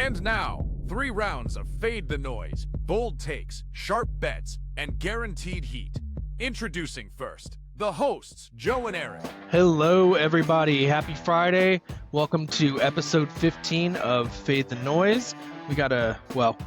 And now, 3 rounds of Fade the Noise, bold takes, sharp bets, and guaranteed heat. Introducing first, the hosts, Joe and Erik. Hello, everybody. Happy Friday. Welcome to episode 15 of Fade the Noise. We got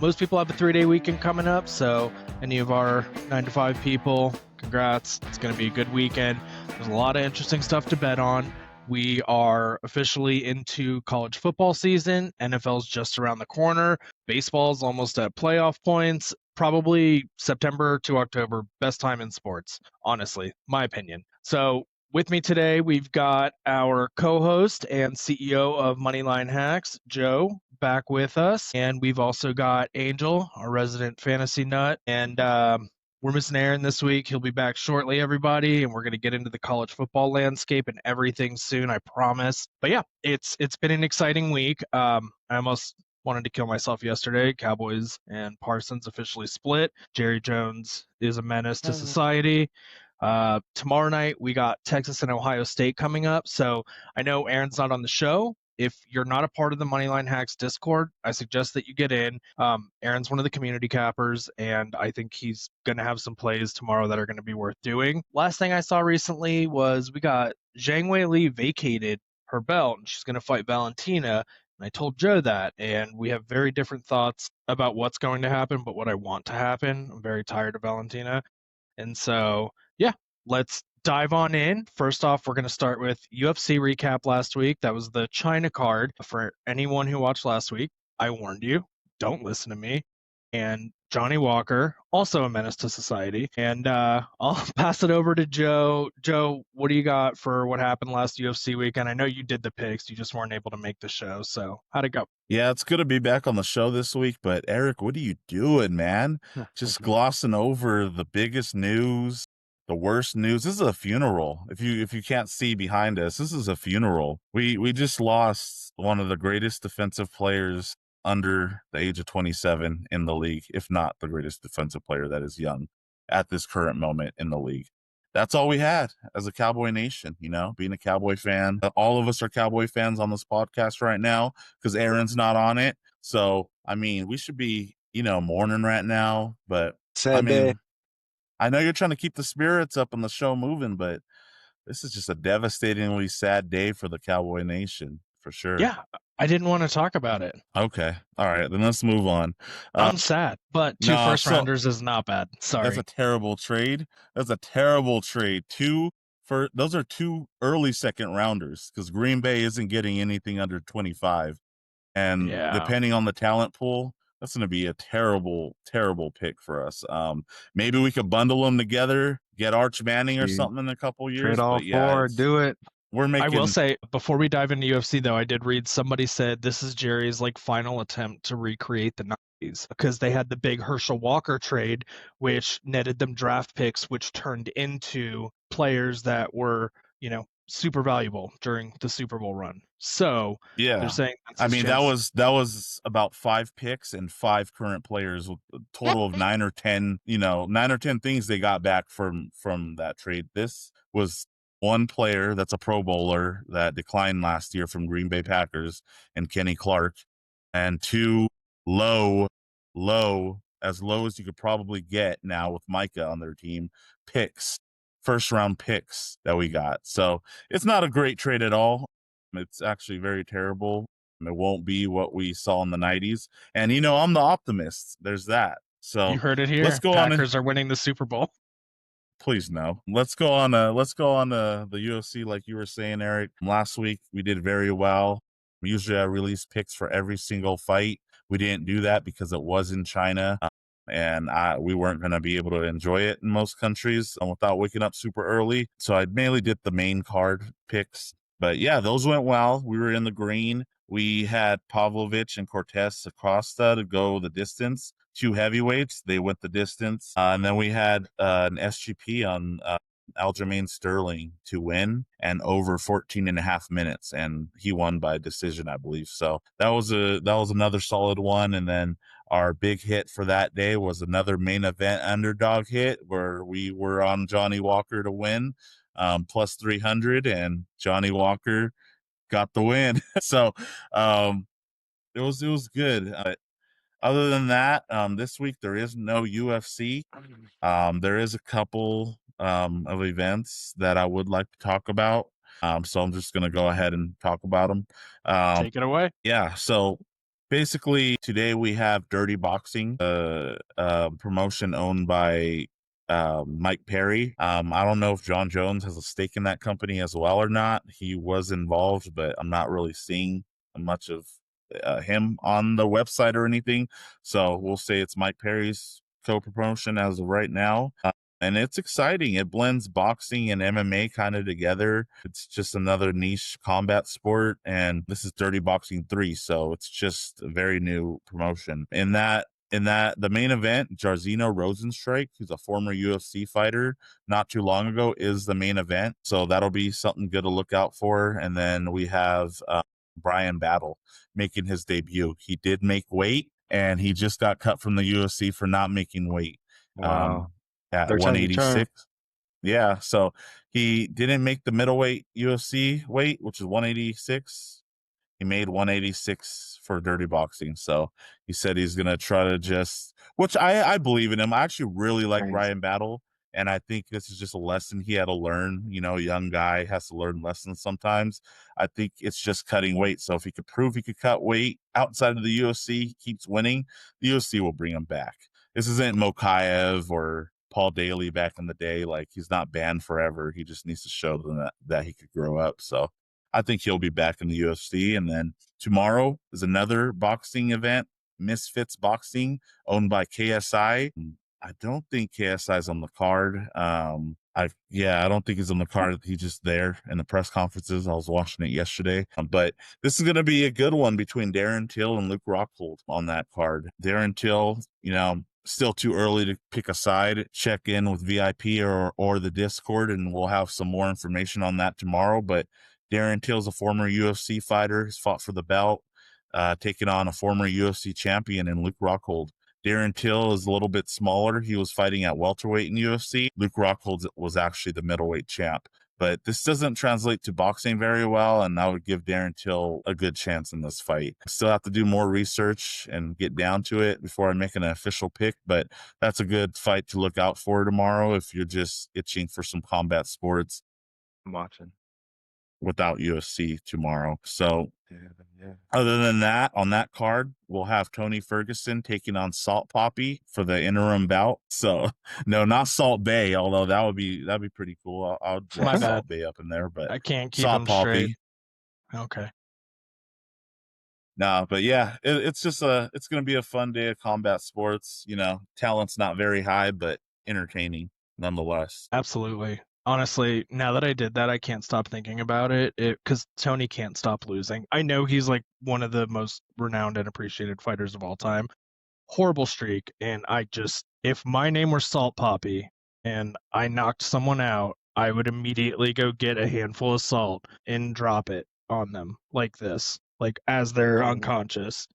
most people have a 3-day weekend coming up, so any of our 9 to 5 people, congrats. It's going to be a good weekend. There's a lot of interesting stuff to bet on. We are officially into college football season. NFL's just around the corner. Baseball's almost at playoff points. Probably September to October, best time in sports, honestly, my opinion. So with me today, we've got our co-host and CEO of Moneyline Hacks, Joe, back with us. And we've also got Angel, our resident fantasy nut. And we're missing Aaron this week. He'll be back shortly, everybody. And we're going to get into the college football landscape and everything soon, I promise. But yeah, it's been an exciting week. I almost wanted to kill myself yesterday. Cowboys and Parsons officially split. Jerry Jones is a menace to society. Tomorrow night we got Texas and Ohio State coming up. So I know Aaron's not on the show. If you're not a part of the Moneyline Hacks Discord, I suggest that you get in. Aaron's one of the community cappers, and I think he's going to have some plays tomorrow that are going to be worth doing. Last thing I saw recently was we got Zhang Wei Li vacated her belt, and she's going to fight Valentina. And I told Joe that, and we have very different thoughts about what's going to happen, but what I want to happen. I'm very tired of Valentina. And so, yeah, let's dive on in. First off, we're going to start with UFC recap last week. That was the China card. For anyone who watched last week, I warned you, don't listen to me. And Johnny Walker, also a menace to society. And I'll pass it over to Joe. Joe, what do you got for what happened last UFC weekend? I know you did the picks. You just weren't able to make the show. So how'd it go? Yeah, it's good to be back on the show this week. But Erik, what are you doing, man? Just glossing over the biggest news, the worst news. This is a funeral. If you can't see behind us, this is a funeral. We just lost one of the greatest defensive players under the age of 27 in the league, if not the greatest defensive player that is young at this current moment in the league. That's all we had as a Cowboy Nation, being a Cowboy fan. All of us are Cowboy fans on this podcast right now because Aaron's not on it. So, we should be, mourning right now. But, Sad day. I know you're trying to keep the spirits up and the show moving, but this is just a devastatingly sad day for the Cowboy Nation, for sure. Yeah, I didn't want to talk about it. Okay. All right. Then let's move on. I'm sad, but two first rounders is not bad. Sorry. That's a terrible trade. Those are 2 early second rounders because Green Bay isn't getting anything under 25. And depending on the talent pool, that's going to be a terrible, terrible pick for us. Maybe we could bundle them together, get Arch Manning or something in a couple years. Trade all four, do it. I will say, before we dive into UFC, though, I did read somebody said this is Jerry's final attempt to recreate the 90s because they had the big Herschel Walker trade, which netted them draft picks, which turned into players that were, super valuable during the Super Bowl run. So they're saying that was about 5 picks and 5 current players with a total of 9 or 10 things they got back from that trade. This was one player that's a Pro Bowler that declined last year from Green Bay Packers and Kenny Clark, and 2 as low as you could probably get now with Micah on their team, first round picks that we got. So it's not a great trade at all. It's actually very terrible. It won't be what we saw in the 90s. And I'm the optimist. There's that. So you heard it here. Let's go Packers are winning the Super Bowl. Please no. Let's go on the UFC like you were saying, Erik. Last week we did very well. Usually I release picks for every single fight. We didn't do that because it was in China. And we weren't going to be able to enjoy it in most countries without waking up super early. So I mainly did the main card picks. But yeah, those went well. We were in the green. We had Pavlovich and Cortez Acosta to go the distance. 2 heavyweights. They went the distance. And then we had an SGP on Aljamain Sterling to win and over 14.5 minutes. And he won by decision, I believe. So that was another solid one. And then our big hit for that day was another main event underdog hit where we were on Johnny Walker to win, plus 300, and Johnny Walker got the win. So It was good. Other than that, this week there is no UFC. There is a couple of events that I would like to talk about. So I'm just gonna go ahead and talk about them. Take it away. Yeah, so basically today we have Dirty Boxing, promotion owned by Mike Perry. I don't know if John Jones has a stake in that company as well or not. He was involved, but I'm not really seeing much of him on the website or anything. So we'll say it's Mike Perry's co-promotion as of right now. And it's exciting. It blends boxing and MMA kind of together. It's just another niche combat sport, and this is Dirty Boxing 3, so it's just a very new promotion. In that the main event, Jairzinho Rosenstrike, who's a former UFC fighter not too long ago, is the main event. So that'll be something good to look out for. And then we have Brian Battle making his debut. He did make weight, and he just got cut from the UFC for not making weight. Wow. At Third time's a charm. 186. Yeah, so he didn't make the middleweight UFC weight, which is 186. He made 186 for Dirty Boxing. So he said he's gonna try to just, which I believe in him. I actually really like Nice. Brian Battle, and I think this is just a lesson he had to learn. You know, a young guy has to learn lessons sometimes. I think it's just cutting weight. So if he could prove he could cut weight outside of the UFC, he keeps winning, the UFC will bring him back. This isn't Mokaev or Paul Daly back in the day. Like, he's not banned forever. He just needs to show them that he could grow up. So I think he'll be back in the UFC. And then tomorrow is another boxing event, Misfits Boxing, owned by KSI. I don't think KSI is on the card. I don't think he's on the card. He's just there in the press conferences. I was watching it yesterday. But this is going to be a good one between Darren Till and Luke Rockhold on that card. Darren Till, still too early to pick a side. Check in with VIP or the Discord, and we'll have some more information on that tomorrow. But Darren Till's a former UFC fighter. He's fought for the belt, taking on a former UFC champion in Luke Rockhold. Darren Till is a little bit smaller. He was fighting at welterweight in UFC. Luke Rockhold was actually the middleweight champ. But this doesn't translate to boxing very well, and I would give Darren Till a good chance in this fight. Still have to do more research and get down to it before I make an official pick, but that's a good fight to look out for tomorrow if you're just itching for some combat sports. I'm watching. Without UFC tomorrow. So Yeah. other than that, on that card, we'll have Tony Ferguson taking on Salt Poppy for the interim bout. So no, not Salt Bay, although that'd be pretty cool. I'll My drop bad. Salt Bay up in there, but I can't keep Salt them Poppy. straight. Okay. No, but yeah, it's going to be a fun day of combat sports. Talent's not very high, but entertaining nonetheless. Absolutely. Honestly, now that I did that, I can't stop thinking about it because Tony can't stop losing. I know he's like one of the most renowned and appreciated fighters of all time. Horrible streak. And if my name were Salt Poppy and I knocked someone out, I would immediately go get a handful of salt and drop it on them like this, like as they're unconscious.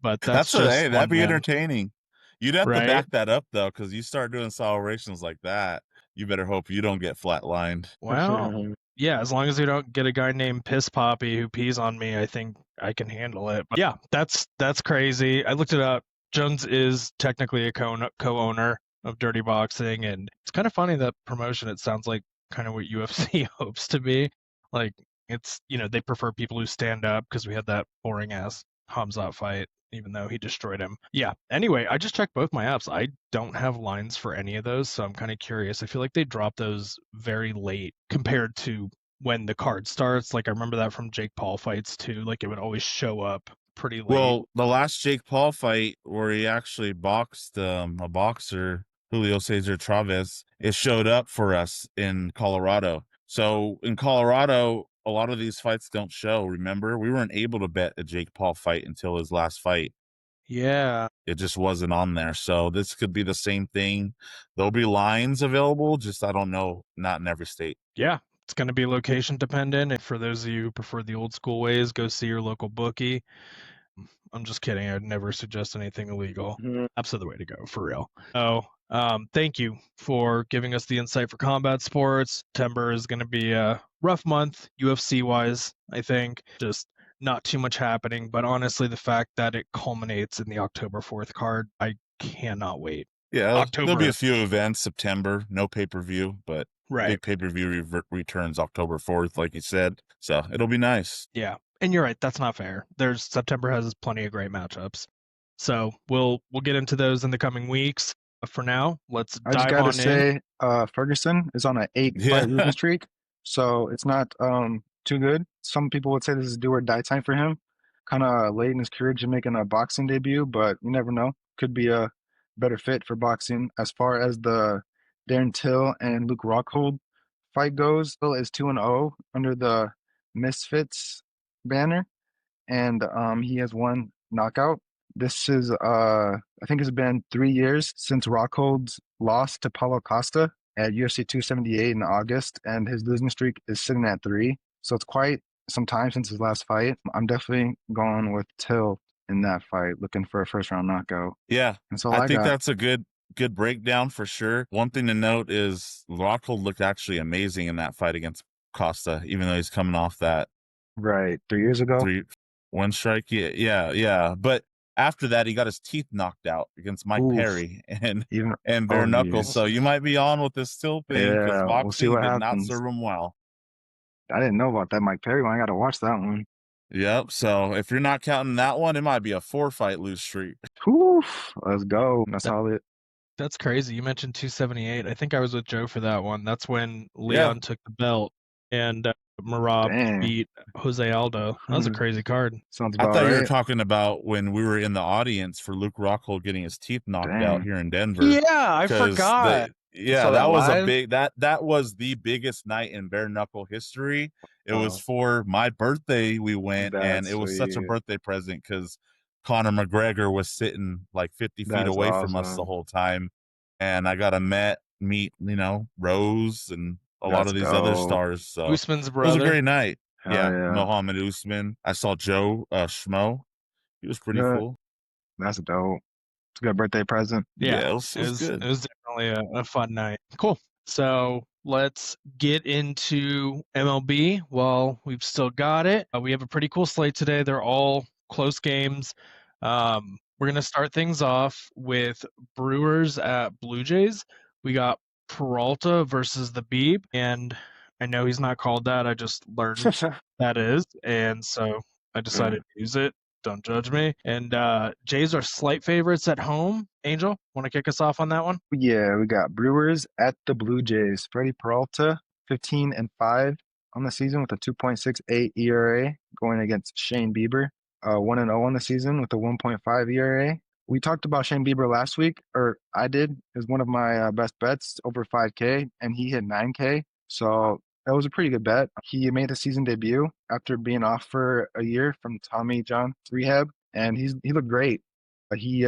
But that'd be entertaining. You'd have to Right? back that up though, because you start doing celebrations like that, you better hope you don't get flatlined. Well, yeah, as long as we don't get a guy named Piss Poppy who pees on me, I think I can handle it. But yeah, that's crazy. I looked it up. Jones is technically a co-owner of Dirty Boxing, and it's kind of funny that promotion. It sounds like kind of what UFC hopes to be. Like, it's, they prefer people who stand up because we had that boring ass Hamzat fight, even though he destroyed him. Yeah. Anyway, I just checked both my apps. I don't have lines for any of those, so I'm kind of curious. I feel like they drop those very late compared to when the card starts. Like, I remember that from Jake Paul fights too. Like, it would always show up pretty late. Well, the last Jake Paul fight where he actually boxed a boxer, Julio Cesar Chavez, it showed up for us in Colorado. So in Colorado, a lot of these fights don't show. Remember, we weren't able to bet a Jake Paul fight until his last fight. Yeah. It just wasn't on there. So this could be the same thing. There'll be lines available, just I don't know, not in every state. Yeah. It's going to be location dependent. And for those of you who prefer the old school ways, go see your local bookie. I'm just kidding. I'd never suggest anything illegal. That's the way to go, for real. Thank you for giving us the insight for combat sports. September is going to be a rough month, UFC wise, I think. Just not too much happening, but honestly, the fact that it culminates in the October 4th card, I cannot wait. Yeah, there'll be October, a few events September, no pay-per-view, but right? big pay-per-view returns October 4th, like you said. So it'll be nice. Yeah, and you're right. That's not fair. September has plenty of great matchups, so we'll get into those in the coming weeks. But for now, let's I just dive gotta on in. say, Ferguson is on an 8-fight losing Yeah. streak, so it's not too good. Some people would say this is do or die time for him. Kind of late in his career to making a boxing debut, but you never know. Could be a better fit for boxing. As far as the Darren Till and Luke Rockhold fight goes, Till is 2-0 under the Misfits banner, and he has one knockout. This is I think it's been 3 years since Rockhold's lost to Paulo Costa at UFC 278 in August, and his losing streak is sitting at 3. So it's quite some time since his last fight. I'm definitely going with Till in that fight, looking for a first round knockout. Yeah, That's all I I think got. that's a good breakdown for sure. One thing to note is Rockhold looked actually amazing in that fight against Costa, even though he's coming off that Right, 3 years ago. 1 strike. Yeah. But after that, he got his teeth knocked out against Mike Oof. Perry and Even bare oh, knuckles. yes. So you might be on with this Till thing because Yeah, we'll see boxing what did not happens. serve him well. I didn't know about that Mike Perry one. I gotta watch that one. Yep. So if you're not counting that one, it might be a 4-fight lose streak. Oof, let's go. That's That- all it. That's crazy. You mentioned 278. I think I was with Joe for that one. That's when Leon took the belt and Marab Dang. beat Jose Aldo. That was a crazy card. Sounds I about thought you were right. talking about when we were in the audience for Luke Rockhold getting his teeth knocked out Dang. here in Denver. Yeah, I 'Cause forgot. saw that that was a live? big that was the biggest night in bare knuckle history. It was Oh. for my birthday we went, and That's it was such a sweet. birthday present because Conor McGregor was sitting like 50 feet That's away from us the awesome. whole time, and I got to meet Rose and a lot That's of these other dope. stars. So Usman's it was a brother. great night. Hell Yeah, yeah. Mohammed Usman. I saw Joe Schmo. He was pretty Good. cool. That's dope. It's a good birthday present. Yeah, it was It good. was definitely a fun night. Cool. So let's get into MLB while we've still got it. We have a pretty cool slate today. They're all close games. We're going to start things off with Brewers at Blue Jays. We got Peralta versus the Beeb, and I know he's not called that. I just learned that is, and so I decided to use it. Don't judge me. And Jays are slight favorites at home. Angel, want to kick us off on that one? Yeah, we got Brewers at the Blue Jays. Freddie Peralta, 15-5 on the season with a 2.68 ERA, going against Shane Bieber, 1-0 on the season with a 1.5 ERA. We talked about Shane Bieber last week, or I did. It was one of my best bets, over 5K, and he hit 9K. So that was a pretty good bet. He made the season debut after being off for a year from Tommy John rehab, and he looked great. He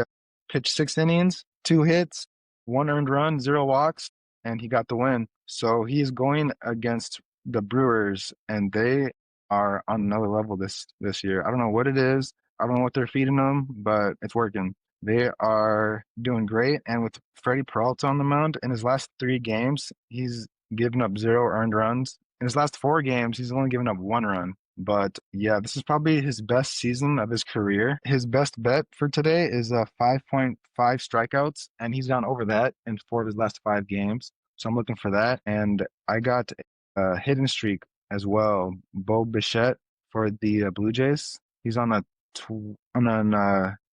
pitched 6 innings, 2 hits, 1 earned run, 0 walks, and he got the win. So he's going against the Brewers, and they are on another level this year. I don't know what it is. I don't know what they're feeding them, but it's working. They are doing great, and with Freddie Peralta on the mound, in his last 3 games, he's given up 0 earned runs. In his last 4 games, he's only given up 1 run. But yeah, this is probably his best season of his career. His best bet for today is 5.5 strikeouts, and he's gone over that in 4 of his last 5 games. So I'm looking for that. And I got a hidden streak as well. Bo Bichette for the Blue Jays. He's on a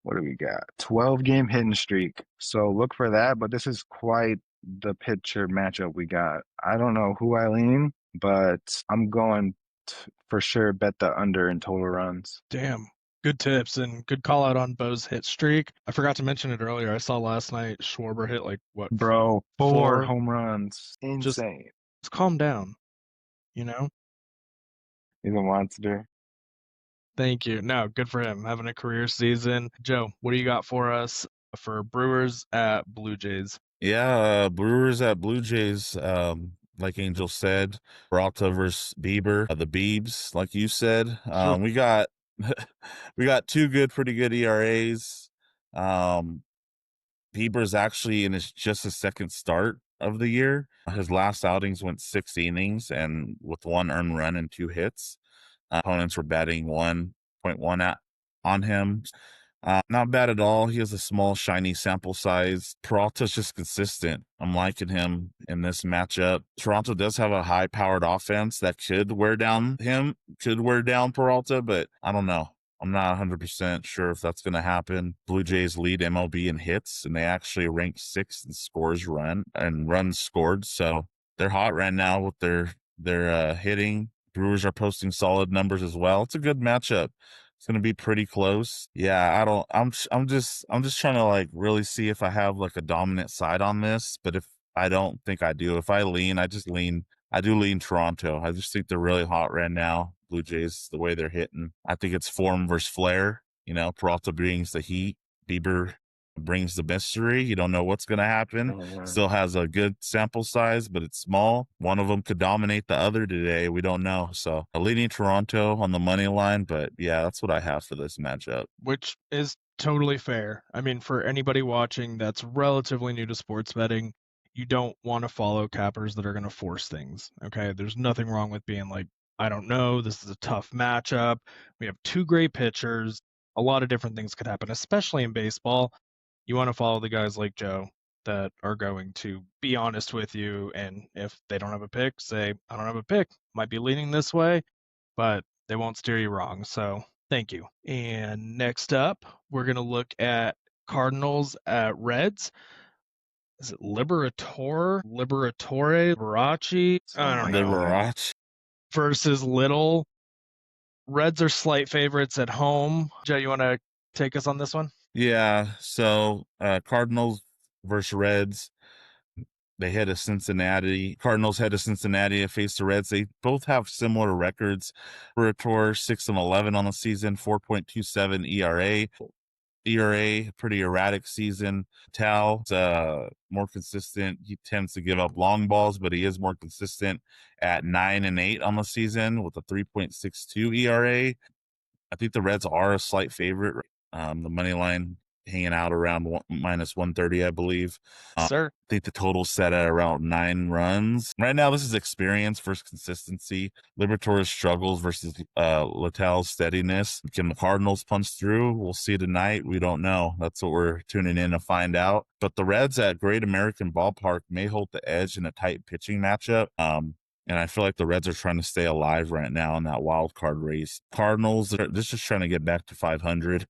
what do we got? 12-game hidden streak. So look for that. But this is quite the pitcher matchup we got. I don't know who I lean, but I'm going for sure bet the under in total runs. Damn. Good tips and good call out on Bo's hit streak. I forgot to mention it earlier. I saw last night Schwarber hit like what? Bro, 4 4 home runs. Insane. Just calm down. You know? He's a monster. Thank you. No, good for him having a career season. Joe, what do you got for us for Brewers at Blue Jays? Yeah, Brewers at Blue Jays. Like Angel said, Peralta versus Bieber, the Biebs, like you said. We got we got 2 pretty good ERAs. Bieber's actually in just his second start of the year. His last outings went 6 innings and with 1 earned run and 2 hits. Opponents were batting 0.1 on him. Not bad at all. He has a small, shiny sample size. Peralta's just consistent. I'm liking him in this matchup. Toronto does have a high-powered offense that could wear down Peralta, but I don't know. I'm not 100% sure if that's going to happen. Blue Jays lead MLB in hits, and they actually rank 6th in runs scored. So they're hot right now with their hitting. Brewers are posting solid numbers as well. It's a good matchup. It's gonna be pretty close. Yeah, I'm just trying to like really see if I have like a dominant side on this. But if I don't think I do, if I lean, I do lean Toronto. I just think they're really hot right now. Blue Jays, the way they're hitting. I think it's form versus flair. Peralta brings the heat. Bieber brings the mystery. You don't know what's going to happen. Still has a good sample size, but it's small. One of them could dominate the other today. We don't know. So leading Toronto on the money line, but yeah, that's what I have for this matchup. Which is totally fair. I mean, for anybody watching that's relatively new to sports betting, you don't want to follow cappers that are going to force things. Okay. There's nothing wrong with being like, I don't know. This is a tough matchup. We have two great pitchers. A lot of different things could happen, especially in baseball. You want to follow the guys like Joe that are going to be honest with you. And if they don't have a pick, say, I don't have a pick. Might be leaning this way, but they won't steer you wrong. So thank you. And next up, we're going to look at Cardinals at Reds. Is it Liberatore, Liberace? I don't know. Liberace. Versus Little. Reds are slight favorites at home. Joe, you want to take us on this one? Yeah. So Cardinals versus Reds. They head to Cincinnati. Cardinals head to Cincinnati to face the Reds. They both have similar records. Liberator 6-11 on the season, 4.27 ERA, pretty erratic season. Tal, more consistent. He tends to give up long balls, but he is more consistent at 9-8 on the season with a 3.62 ERA. I think the Reds are a slight favorite. The money line hanging out around minus 130, I believe. Sir. I think the total's set at around 9 runs. Right now, this is experience versus consistency. Liberatore's struggles versus Littell's steadiness. Can the Cardinals punch through? We'll see tonight. We don't know. That's what we're tuning in to find out. But the Reds at Great American Ballpark may hold the edge in a tight pitching matchup. And I feel like the Reds are trying to stay alive right now in that wild card race. Cardinals, they're just trying to get back to 500.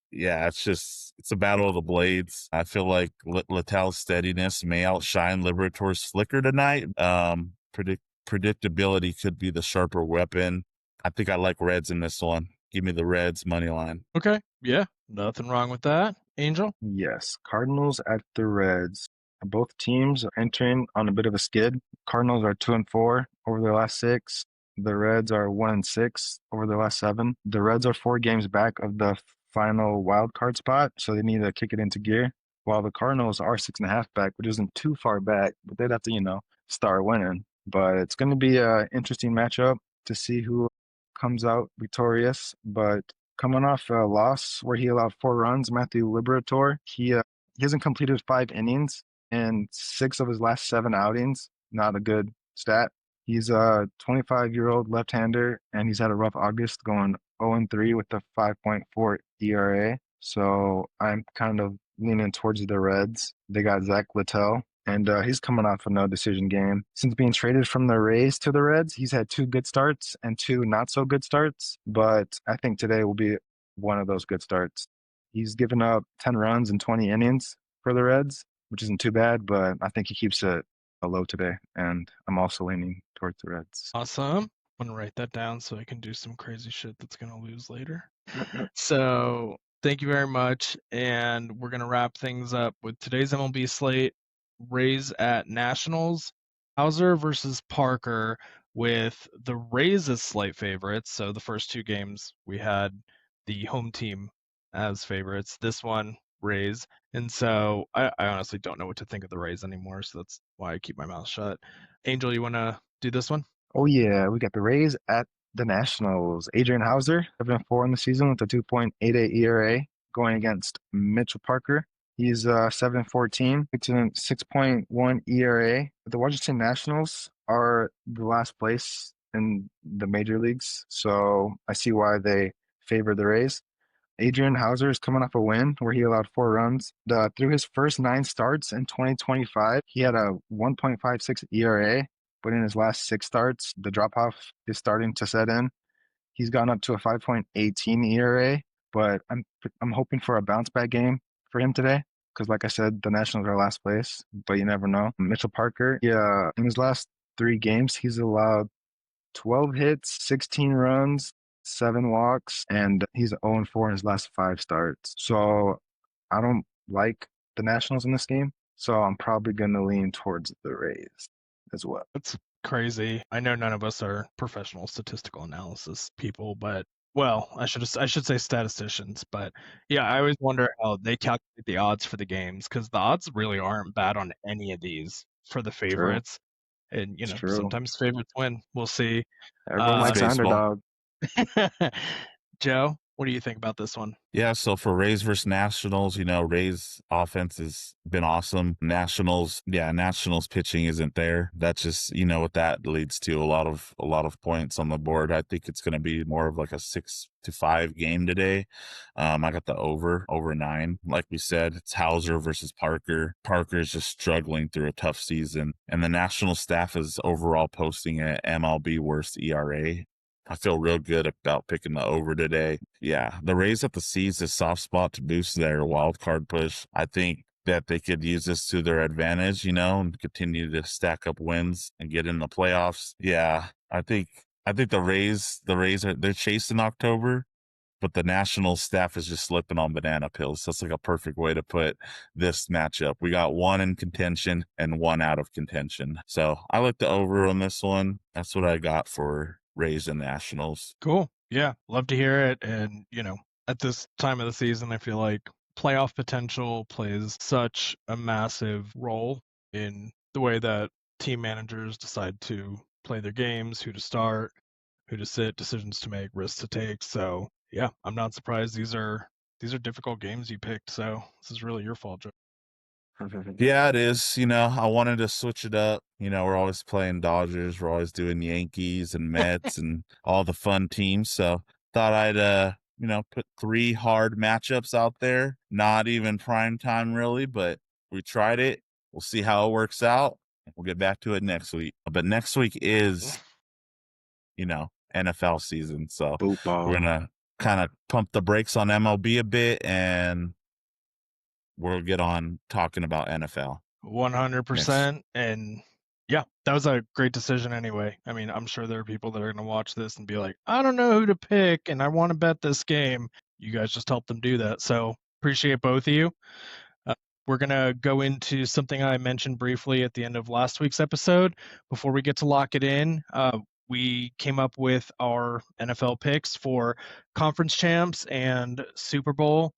Yeah, it's a battle of the blades. I feel like Littell's steadiness may outshine Liberatore's flicker tonight. Predictability could be the sharper weapon. I think I like Reds in this one. Give me the Reds money line. Okay. Yeah. Nothing wrong with that. Angel? Yes, Cardinals at the Reds. Both teams are entering on a bit of a skid. Cardinals are 2-4 over their last 6. The Reds are 1-6 over their last 7. The Reds are 4 games back of the final wild card spot, so they need to kick it into gear. While the Cardinals are 6.5 back, which isn't too far back, but they'd have to, start winning. But it's going to be an interesting matchup to see who comes out victorious. But coming off a loss where he allowed 4 runs, Matthew Liberatore, he hasn't completed 5 innings in 6 of his last 7 outings. Not a good stat. He's a 25-year-old left-hander, and he's had a rough August, going 0-3 with a 5.4 ERA. So I'm kind of leaning towards the Reds. They got Zach Littell, and he's coming off a no-decision game. Since being traded from the Rays to the Reds, he's had 2 good starts and 2 not-so-good starts, but I think today will be one of those good starts. He's given up 10 runs in 20 innings for the Reds, which isn't too bad, but I think he keeps it low today, and I'm also leaning towards the Reds. Awesome. I'm going to write that down so I can do some crazy shit that's going to lose later. So thank you very much, and we're going to wrap things up with today's MLB slate. Rays at Nationals, Hauser versus Parker, with the Rays as slight favorites. So the first 2 games we had the home team as favorites. This one, Rays. And so I honestly don't know what to think of the Rays anymore, so that's why I keep my mouth shut. Angel, you want to do this one? Oh, yeah. We got the Rays at the Nationals. Adrian Hauser, 7-4 in the season with a 2.88 ERA, going against Mitchell Parker. He's 7-14, 6.1 ERA. The Washington Nationals are the last place in the major leagues, so I see why they favor the Rays. Adrian Hauser is coming off a win where he allowed 4 runs. Through his first 9 starts in 2025, he had a 1.56 ERA, but in his last 6 starts, the drop-off is starting to set in. He's gone up to a 5.18 ERA, but I'm hoping for a bounce back game for him today because, like I said, the Nationals are last place, but you never know. Mitchell Parker, yeah, in his last 3 games, he's allowed 12 hits, 16 runs, 7 walks, and he's 0-4 in his last 5 starts. So I don't like the Nationals in this game, so I'm probably going to lean towards the Rays as well. That's crazy. I know none of us are professional statistical analysis people, but well, I should say statisticians, but yeah, I always wonder how they calculate the odds for the games because the odds really aren't bad on any of these for the True. favorites. And It's true. sometimes favorites win. We'll see. Everyone likes baseball. underdog. Joe, what do you think about this one? Yeah, so for Rays versus Nationals, Rays offense has been awesome. Nationals pitching isn't there. That's just, what that leads to, a lot of points on the board. I think it's going to be more of like a 6-5 game today. I got the over 9. Like we said, it's Hauser versus Parker. Parker is just struggling through a tough season, and the National staff is overall posting an MLB worst ERA. I feel real good about picking the over today. Yeah, the Rays have to seize this soft spot to boost their wild card push. I think that they could use this to their advantage, and continue to stack up wins and get in the playoffs. Yeah, I think the Rays they're chasing October, but the National staff is just slipping on banana pills. That's like a perfect way to put this matchup. We got one in contention and one out of contention. So I like the over on this one. That's what I got for Rays and Nationals. Cool. Yeah, love to hear it. And, at this time of the season, I feel like playoff potential plays such a massive role in the way that team managers decide to play their games, who to start, who to sit, decisions to make, risks to take. So, yeah, I'm not surprised these are difficult games you picked. So, this is really your fault, Joe. Yeah, it is. I wanted to switch it up. We're always playing Dodgers. We're always doing Yankees and Mets and all the fun teams. So thought I'd, put 3 hard matchups out there. Not even prime time really, but we tried it. We'll see how it works out. We'll get back to it next week. But next week is, NFL season. So Football. we're going to kind of pump the brakes on MLB a bit, and we'll get on talking about NFL. 100%. And yeah, that was a great decision anyway. I mean, I'm sure there are people that are going to watch this and be like, I don't know who to pick and I want to bet this game. You guys just helped them do that. So appreciate both of you. We're going to go into something I mentioned briefly at the end of last week's episode. Before we get to lock it in, we came up with our NFL picks for conference champs and Super Bowl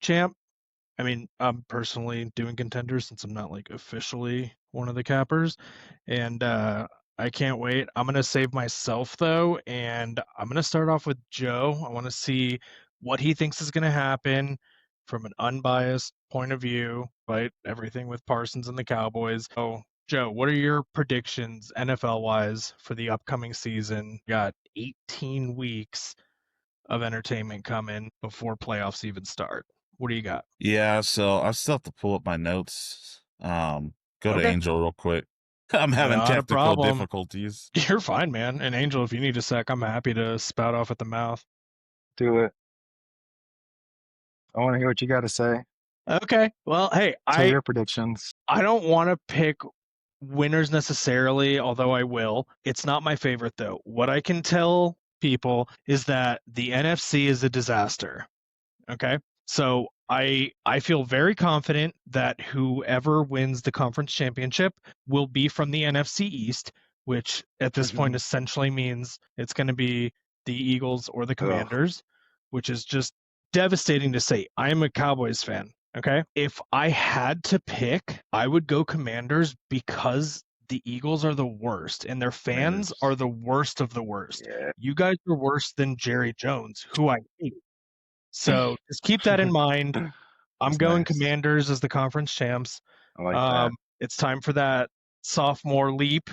champ. I mean, I'm personally doing contenders since I'm not like officially one of the cappers, and I can't wait. I'm gonna save myself though, and I'm gonna start off with Joe. I want to see what he thinks is gonna happen from an unbiased point of view, right? Everything with Parsons and the Cowboys. So, Joe, what are your predictions NFL wise for the upcoming season? Got 18 weeks of entertainment coming before playoffs even start. What do you got? Yeah, so I still have to pull up my notes. Go to Angel real quick. I'm having Not a technical problem. difficulties. You're fine, man. And Angel, if you need a sec, I'm happy to spout off at the mouth. Do it. I want to hear what you got to say. Okay. Well, hey, Tell your predictions. I don't want to pick winners necessarily, although I will. It's not my favorite though. What I can tell people is that the NFC is a disaster. Okay. So I feel very confident that whoever wins the conference championship will be from the NFC East, which at this point essentially means it's going to be the Eagles or the Commanders, which is just devastating to say. I am a Cowboys fan. Okay. If I had to pick, I would go Commanders because the Eagles are the worst and their fans are the worst of the worst. Yeah. You guys are worse than Jerry Jones, who I hate. So just keep that in mind. I'm That's going nice. Commanders as the conference champs. I like that. It's time for that sophomore leap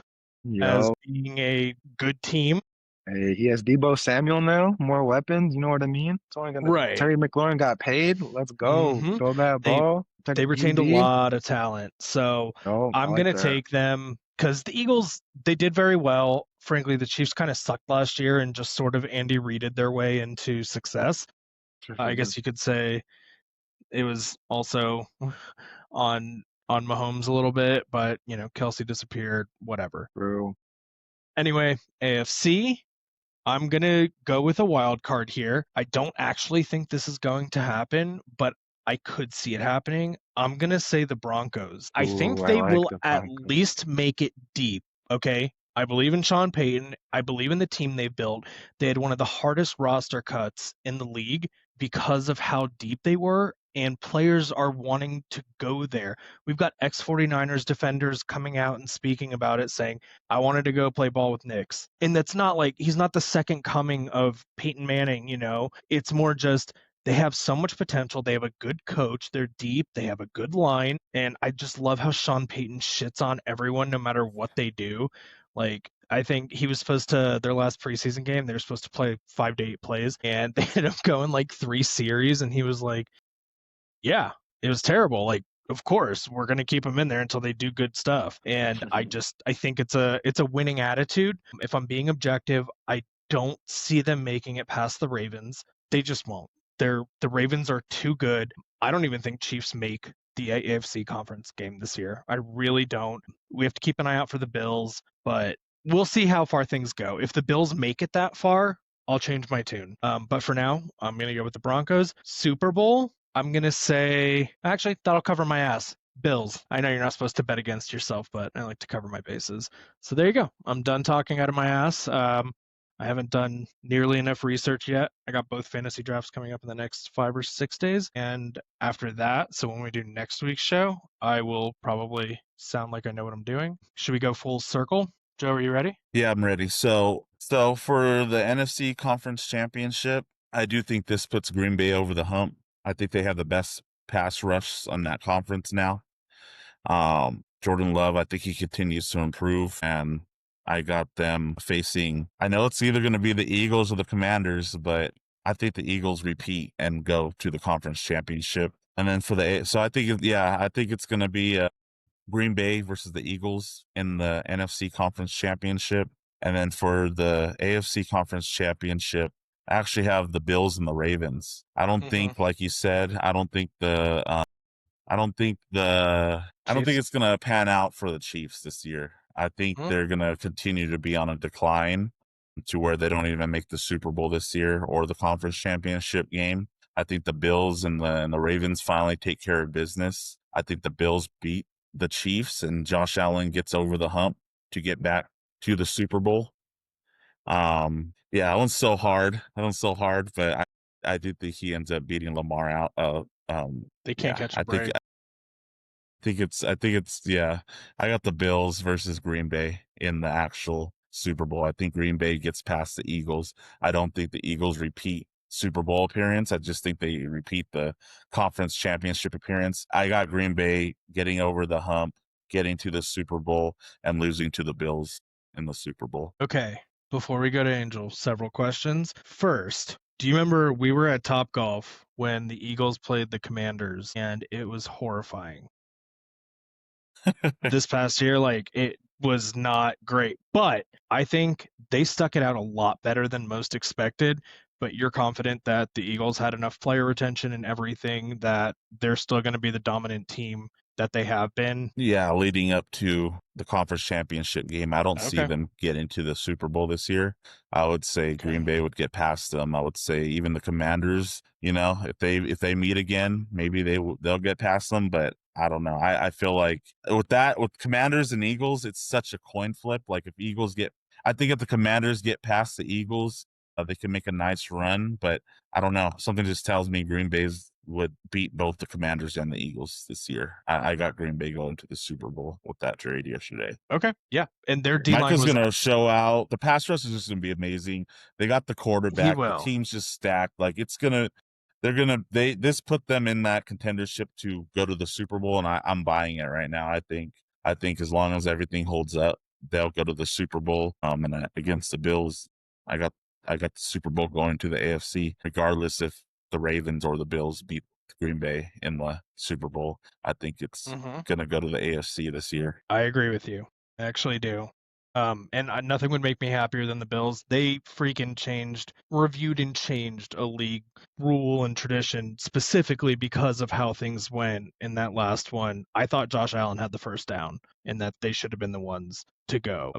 as being a good team. Hey, he has Debo Samuel now, more weapons. You know what I mean? It's only gonna. Right. Terry McLaurin got paid. Let's go. hmm Throw that They ball. Protect they the retained a QB. lot of talent. So Oh, I I'm like gonna that. take them because the Eagles, they did very well. Frankly, the Chiefs kind of sucked last year and just sort of Andy Reided their way into success. Sure I did. guess you could say it was also on Mahomes a little bit, but Kelsey disappeared, whatever. Bro. Anyway, AFC, I'm gonna go with a wild card here. I don't actually think this is going to happen, but I could see it happening. I'm gonna say the Broncos. I think Ooh, I they like will the at Broncos. least make it deep. Okay. I believe in Sean Payton. I believe in the team they've built. They had one of the hardest roster cuts in the league because of how deep they were, and players are wanting to go there. We've got ex 49ers defenders coming out and speaking about it, saying, I wanted to go play ball with Knicks. And that's not like he's not the second coming of Peyton Manning. It's more just they have so much potential. They have a good coach. They're deep. They have a good line. And I just love how Sean Payton shits on everyone no matter what they do. Like, I think he was supposed to, their last preseason game, they were supposed to play 5 to 8 plays, and they ended up going like 3 series. And he was like, yeah, it was terrible. Like, of course, we're going to keep them in there until they do good stuff. And I think it's a winning attitude. If I'm being objective, I don't see them making it past the Ravens. They just won't. The Ravens are too good. I don't even think Chiefs make the AFC conference game this year. I really don't. We have to keep an eye out for the Bills, but we'll see how far things go. If the Bills make it that far, I'll change my tune. But for now, I'm going to go with the Broncos. Super Bowl, I'm going to say, actually, that'll cover my ass. Bills. I know you're not supposed to bet against yourself, but I like to cover my bases. So there you go. I'm done talking out of my ass. I haven't done nearly enough research yet. I got both fantasy drafts coming up in the next 5 or 6 days. And after that, so when we do next week's show, I will probably sound like I know what I'm doing. Should we go full circle? Joe, are you ready? Yeah, I'm ready. So for the NFC Conference Championship, I do think this puts Green Bay over the hump. I think they have the best pass rush on that conference now. Jordan Love, I think he continues to improve, and I got them facing. I know it's either going to be the Eagles or the Commanders, but I think the Eagles repeat and go to the conference championship. And then for so I think, I think it's going to be Green Bay versus the Eagles in the NFC Conference Championship. And then for the AFC Conference Championship, I actually have the Bills and the Ravens. I don't Mm-hmm. think, like you said, I don't think Chiefs. it's going to pan out for the Chiefs this year. I think Mm-hmm. they're going to continue to be on a decline to where they don't even make the Super Bowl this year or the conference championship game. I think the Bills and the Ravens finally take care of business. I think the Bills beat the Chiefs and Josh Allen gets over the hump to get back to the Super Bowl. That one's so hard. But I do think he ends up beating Lamar out. They can't catch a I break. I think it's I got the Bills versus Green Bay in the actual Super Bowl. I think Green Bay gets past the Eagles. I don't think the Eagles repeat Super Bowl appearance. I just think they repeat the conference championship appearance. I got Green Bay getting over the hump, getting to the Super Bowl, and losing to the Bills in the Super Bowl. Okay, before we go to Angel, several questions. First, do you remember we were at Topgolf when the Eagles played the Commanders and it was horrifying? This past year, like it was not great, but I think they stuck it out a lot better than most expected. But you're confident that the Eagles had enough player retention and everything that they're still going to be the dominant team that they have been. Yeah, leading up to the conference championship game, I don't see Okay. them get into the Super Bowl this year. I would say Okay. Green Bay would get past them. I would say even the Commanders, if they meet again, maybe they'll get past them, but I don't know. I feel like with Commanders and Eagles, it's such a coin flip. Like I think if the Commanders get past the Eagles, they can make a nice run, but I don't know. Something just tells me Green Bay's would beat both the Commanders and the Eagles this year. I got Green Bay going to the Super Bowl with that trade yesterday. Okay. Yeah. And their D line Micah's was. going to show out. The pass rush is just going to be amazing. They got the He quarterback. The will. team's just stacked. Like this put them in that contendership to go to the Super Bowl, and I'm buying it right now. I think as long as everything holds up, they'll go to the Super Bowl against the Bills. I got the Super Bowl going to the AFC, regardless if the Ravens or the Bills beat Green Bay in the Super Bowl. I think it's gonna go to the AFC this year. I agree with you. I actually do. And nothing would make me happier than the Bills. They freaking reviewed and changed a league rule and tradition specifically because of how things went in that last one. I thought Josh Allen had the first down and that they should have been the ones to go.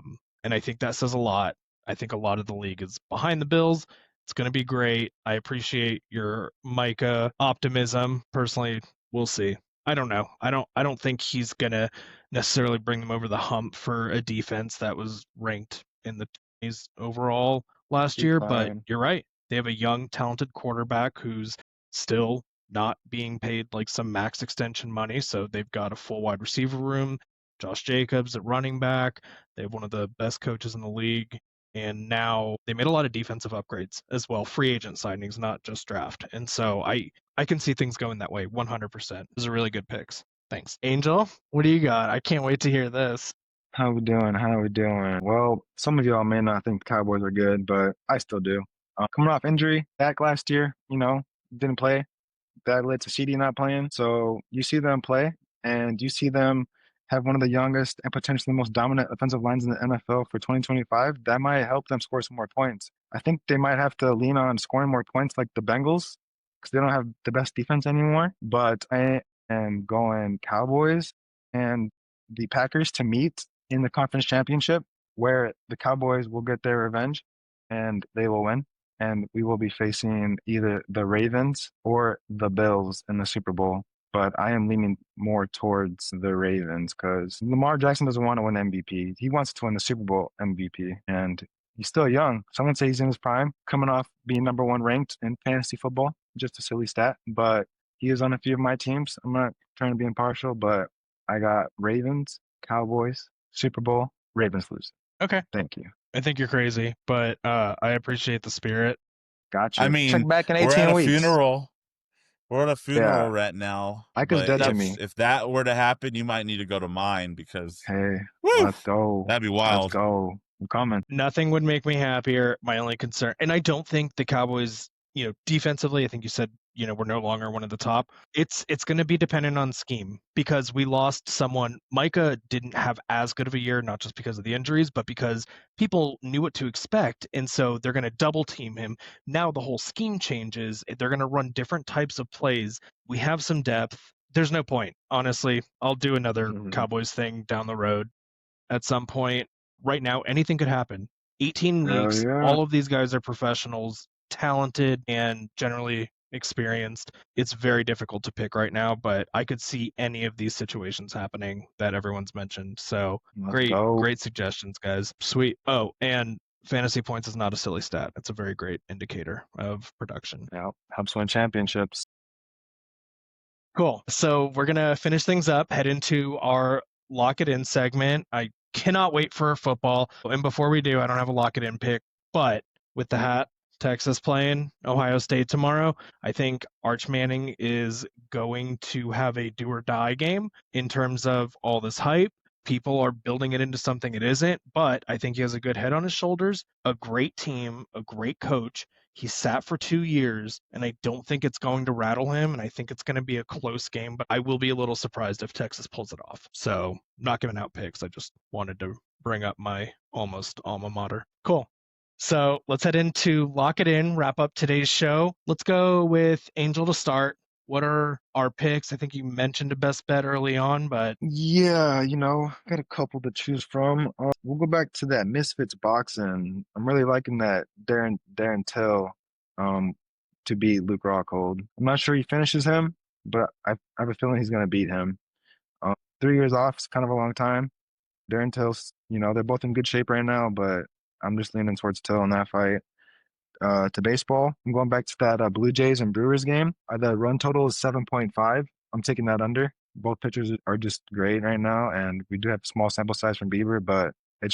And I think that says a lot. I think a lot of the league is behind the Bills. It's going to be great. I appreciate your Micah optimism. Personally, we'll see. I don't know. I don't think he's gonna necessarily bring them over the hump for a defense that was ranked in the 20s overall last He's year, but fine. you're right. They have a young, talented quarterback who's still not being paid like some max extension money, so they've got a full wide receiver room. Josh Jacobs at running back. They have one of the best coaches in the league. And now they made a lot of defensive upgrades as well, free agent signings, not just draft. And so I can see things going that way 100%. Those are really good picks. Thanks. Angel, what do you got? I can't wait to hear this. How we doing? How we doing? Well, some of y'all may not think the Cowboys are good, but I still do. Coming off injury, back last year, didn't play. That led to CD not playing. So you see them play, and you see them have one of the youngest and potentially most dominant offensive lines in the NFL for 2025. That might help them score some more points. I think they might have to lean on scoring more points like the Bengals because they don't have the best defense anymore. But I am going Cowboys and the Packers to meet in the conference championship where the Cowboys will get their revenge and they will win. And we will be facing either the Ravens or the Bills in the Super Bowl. But I am leaning more towards the Ravens because Lamar Jackson doesn't want to win MVP. He wants to win the Super Bowl MVP. And he's still young. Someone say he's in his prime, coming off being number one ranked in fantasy football. Just a silly stat. But he is on a few of my teams. I'm not trying to be impartial, but I got Ravens, Cowboys, Super Bowl, Ravens lose. Okay. Thank you. I think you're crazy, but I appreciate the spirit. Gotcha. I mean, check back in we're 18 at a weeks. funeral. We're at a funeral Yeah. right now. Micah's but dead to if, me. If that were to happen, you might need to go to mine because Hey, woo, let's go. that'd be Let's wild. go. I'm coming. Nothing would make me happier. My only concern, and I don't think the Cowboys, defensively, I think you said, we're no longer one of the top. It's going to be dependent on scheme because we lost someone. Micah didn't have as good of a year, not just because of the injuries, but because people knew what to expect. And so they're going to double team him. Now the whole scheme changes. They're going to run different types of plays. We have some depth. There's no point. Honestly, I'll do another Cowboys thing down the road at some point. Right now, anything could happen. 18 weeks, yeah. all of these guys are professionals, talented, and generally experienced. It's very difficult to pick right now, but I could see any of these situations happening that everyone's mentioned. So Let's go. great suggestions, guys. Sweet. Oh, and fantasy points is not a silly stat. It's a very great indicator of production. Yeah, helps win championships. Cool. So we're going to finish things up, head into our lock it in segment. I cannot wait for football. And before we do, I don't have a lock it in pick, but with the hat, Texas playing Ohio State tomorrow, I think Arch Manning is going to have a do or die game in terms of all this hype. People are building it into something it isn't, but I think he has a good head on his shoulders, a great team, a great coach. He sat for 2 years, and I don't think it's going to rattle him, and I think it's going to be a close game, but I will be a little surprised if Texas pulls it off. So I'm not giving out picks. I just wanted to bring up my almost alma mater. Cool. So let's head into Lock It In, wrap up today's show. Let's go with Angel to start. What are our picks? I think you mentioned a best bet early on, but Yeah, got a couple to choose from. We'll go back to that Misfits boxing. I'm really liking that Darren Till to beat Luke Rockhold. I'm not sure he finishes him, but I have a feeling he's going to beat him. 3 years off is kind of a long time. Darren Till's, they're both in good shape right now, but I'm just leaning towards Till in that fight. To baseball, I'm going back to that Blue Jays and Brewers game. The run total is 7.5. I'm taking that under. Both pitchers are just great right now, and we do have a small sample size from Bieber, but it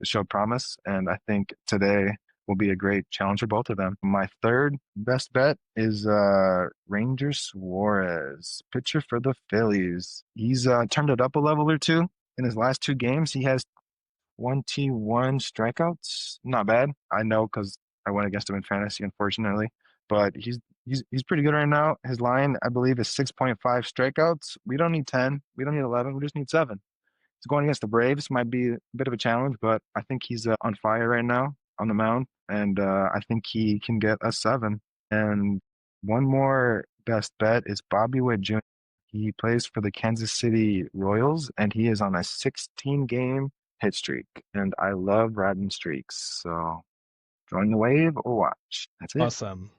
showed promise, and I think today will be a great challenge for both of them. My third best bet is Ranger Suarez, pitcher for the Phillies. He's turned it up a level or two. In his last 2 games, he has 21 strikeouts. Not bad. I know because I went against him in fantasy, unfortunately. But he's pretty good right now. His line, I believe, is 6.5 strikeouts. We don't need 10. We don't need 11. We just need 7. He's going against the Braves. Might be a bit of a challenge, but I think he's on fire right now on the mound, and I think he can get a 7. And one more best bet is Bobby Witt Jr. He plays for the Kansas City Royals, and he is on a 16-game hit streak. And I love riding streaks. So join the wave or watch. That's it. Awesome.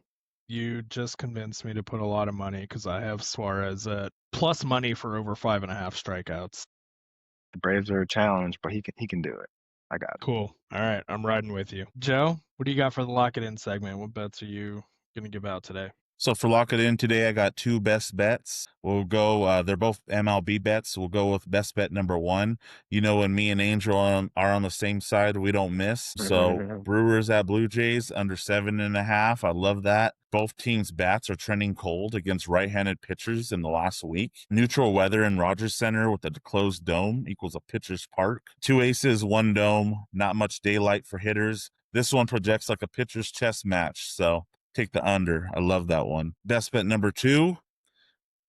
You just convinced me to put a lot of money because I have Suarez at plus money for over 5.5 strikeouts. The Braves are a challenge, but he can do it. I got it. Cool. All right, I'm riding with you. Joe, what do you got for the lock it in segment? What bets are you going to give out today? So for lock it in today, I got 2 best bets. We'll go, they're both MLB bets. We'll go with best bet number 1. You know, when me and Angel are on the same side, we don't miss. So Brewers at Blue Jays under 7.5. I love that. Both teams' bats are trending cold against right-handed pitchers in the last week. Neutral weather in Rogers Center with a closed dome equals a pitcher's park. 2 aces, 1 dome, not much daylight for hitters. This one projects like a pitcher's chess match, so take the under. I love that one. Best bet number 2,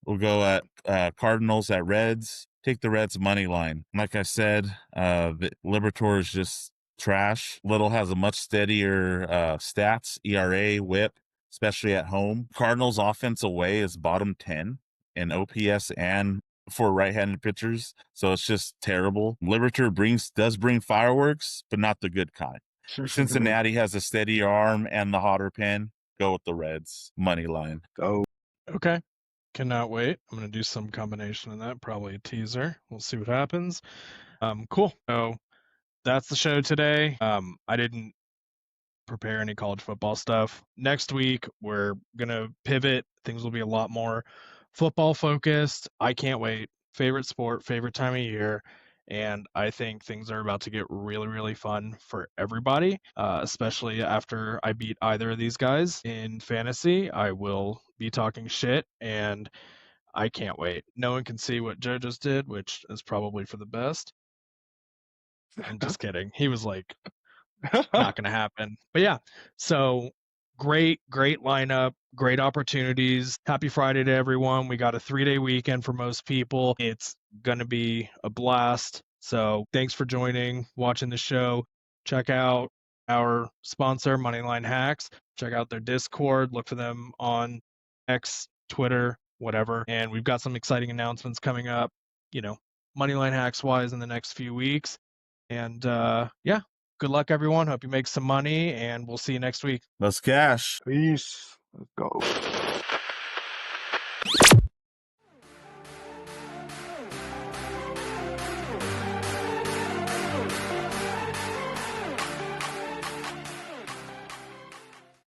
we'll go at Cardinals at Reds. Take the Reds money line. Like I said, the Liberatore is just trash. Little has a much steadier stats, ERA, WHIP, especially at home. Cardinals offense away is bottom 10 in OPS and for right-handed pitchers, so it's just terrible. Liberatore does bring fireworks, but not the good kind. Cincinnati has a steadier arm and the hotter pen. Go with the Reds money line. Go. Okay. Cannot wait. I'm going to do some combination of that, probably a teaser. We'll see what happens. Cool. So that's the show today. I didn't prepare any college football stuff. Next week, we're going to pivot. Things will be a lot more football focused. I can't wait. Favorite sport, favorite time of year. And I think things are about to get really, really fun for everybody, especially after I beat either of these guys in fantasy. I will be talking shit, and I can't wait. No one can see what Joe just did, which is probably for the best. I'm just kidding. He was like, not going to happen. But yeah, so great lineup, great opportunities. Happy Friday to everyone. We got a 3-day weekend for most people. It's going to be a blast. So thanks for joining, watching the show. Check out our sponsor, Moneyline Hacks. Check out their Discord. Look for them on X, Twitter, whatever. And we've got some exciting announcements coming up, Moneyline Hacks wise in the next few weeks. And yeah, good luck, everyone. Hope you make some money, and we'll see you next week. Let's cash. Peace. Let's go.